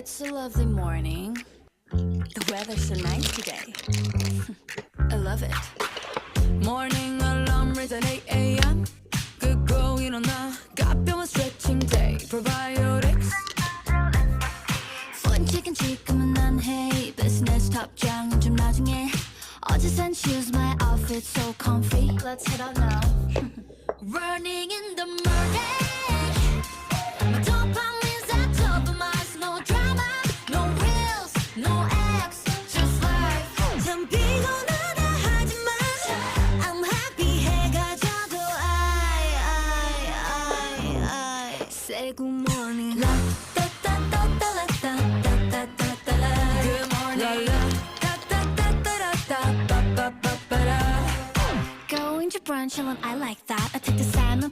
It's a lovely morning. The weather's so nice today. I love it. Morning alarm rings at 8 a.m. 그거 일어나 가벼운 stretching day. Probiotics. 솔직한 지금은 안 해. Business 답장은 좀 나중에. 어제 산 shoes, my outfit so comfy. Let's head out now. Running in the morning. My dopamine's at top of my eyes. No drama, no reels, no acts, just life. 참 피곤하다 하지만 I'm happy 해가 져도 I say good morning. La da da da da la da da da da da la. Good morning. La da da da da da ba ba ba ba da. Going to brunch alone, I like that. I take the salmon.